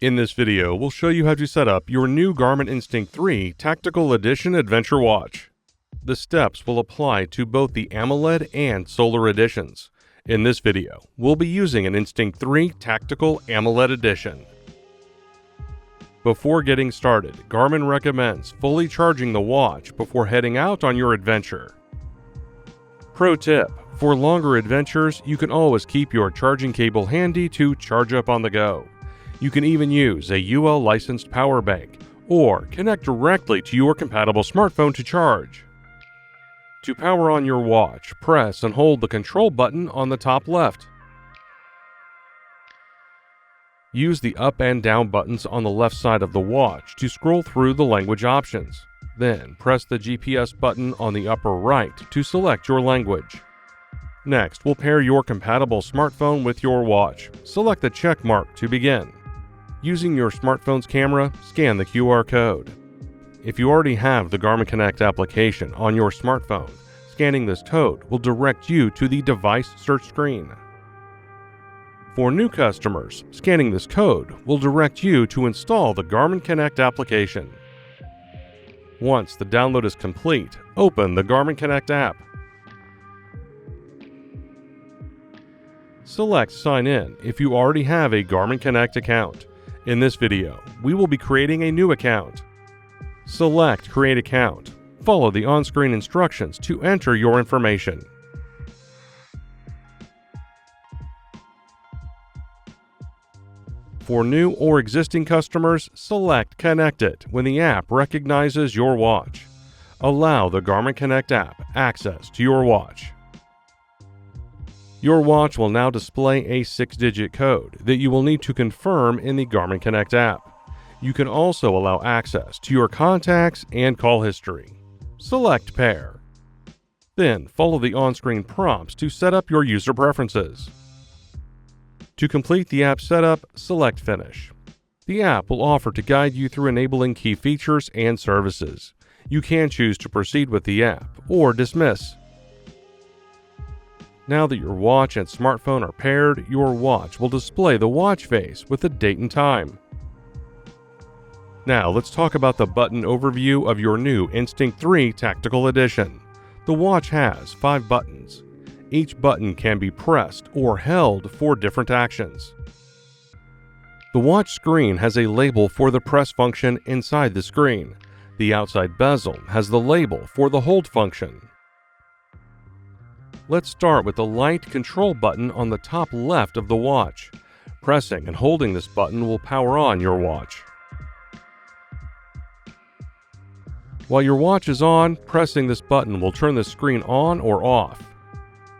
In this video, we'll show you how to set up your new Garmin Instinct 3 Tactical Edition Adventure Watch. The steps will apply to both the AMOLED and Solar editions. In this video, we'll be using an Instinct 3 Tactical AMOLED Edition. Before getting started, Garmin recommends fully charging the watch before heading out on your adventure. Pro tip: for longer adventures, you can always keep your charging cable handy to charge up on the go. You can even use a UL licensed power bank or connect directly to your compatible smartphone to charge. To power on your watch, press and hold the control button on the top left. Use the up and down buttons on the left side of the watch to scroll through the language options. Then press the GPS button on the upper right to select your language. Next, we'll pair your compatible smartphone with your watch. Select the check mark to begin. Using your smartphone's camera, scan the QR code. If you already have the Garmin Connect application on your smartphone, scanning this code will direct you to the device search screen. For new customers, scanning this code will direct you to install the Garmin Connect application. Once the download is complete, open the Garmin Connect app. Select Sign In if you already have a Garmin Connect account. In this video, we will be creating a new account. Select Create Account. Follow the on-screen instructions to enter your information. For new or existing customers, select Connect It when the app recognizes your watch. Allow the Garmin Connect app access to your watch. Your watch will now display a 6-digit code that you will need to confirm in the Garmin Connect app. You can also allow access to your contacts and call history. Select Pair. Then follow the on-screen prompts to set up your user preferences. To complete the app setup, select Finish. The app will offer to guide you through enabling key features and services. You can choose to proceed with the app or dismiss. Now that your watch and smartphone are paired, your watch will display the watch face with the date and time. Now let's talk about the button overview of your new Instinct 3 Tactical Edition. The watch has 5 buttons. Each button can be pressed or held for different actions. The watch screen has a label for the press function inside the screen. The outside bezel has the label for the hold function. Let's start with the light control button on the top left of the watch. Pressing and holding this button will power on your watch. While your watch is on, pressing this button will turn the screen on or off.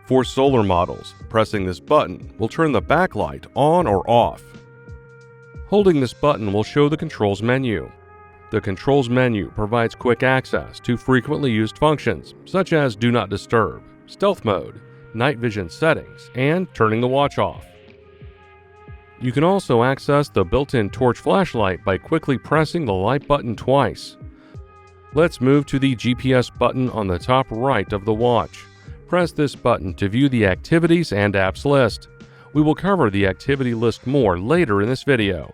For solar models, pressing this button will turn the backlight on or off. Holding this button will show the controls menu. The controls menu provides quick access to frequently used functions, such as Do Not Disturb, Stealth Mode, Night Vision settings, and turning the watch off. You can also access the built-in torch flashlight by quickly pressing the light button twice. Let's move to the GPS button on the top right of the watch. Press this button to view the activities and apps list. We will cover the activity list more later in this video.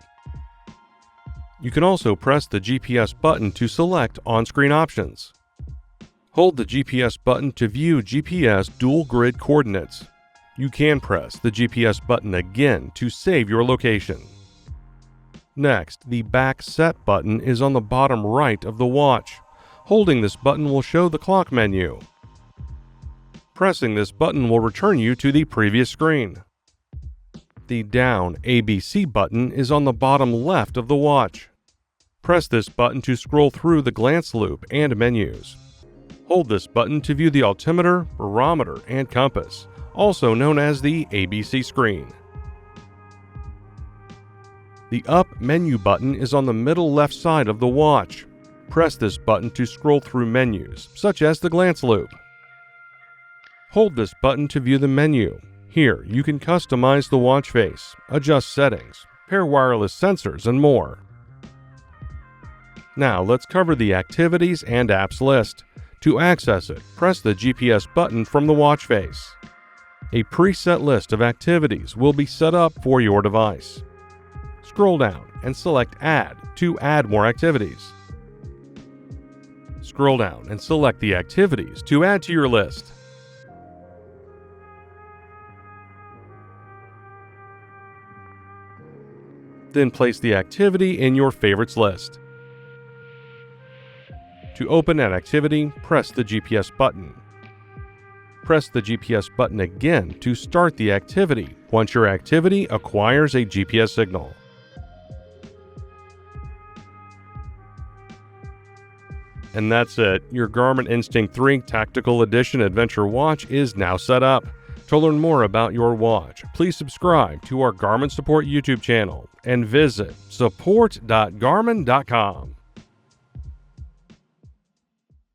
You can also press the GPS button to select on-screen options. Hold the GPS button to view GPS dual grid coordinates. You can press the GPS button again to save your location. Next, the Back Set button is on the bottom right of the watch. Holding this button will show the clock menu. Pressing this button will return you to the previous screen. The Down ABC button is on the bottom left of the watch. Press this button to scroll through the glance loop and menus. Hold this button to view the altimeter, barometer, and compass, also known as the ABC screen. The Up menu button is on the middle left side of the watch. Press this button to scroll through menus, such as the glance loop. Hold this button to view the menu. Here, you can customize the watch face, adjust settings, pair wireless sensors, and more. Now let's cover the activities and apps list. To access it, press the GPS button from the watch face. A preset list of activities will be set up for your device. Scroll down and select Add to add more activities. Scroll down and select the activities to add to your list. Then place the activity in your favorites list. To open that activity, press the GPS button. Press the GPS button again to start the activity once your activity acquires a GPS signal. And that's it. Your Garmin Instinct 3 Tactical Edition Adventure Watch is now set up. To learn more about your watch, please subscribe to our Garmin Support YouTube channel and visit support.garmin.com.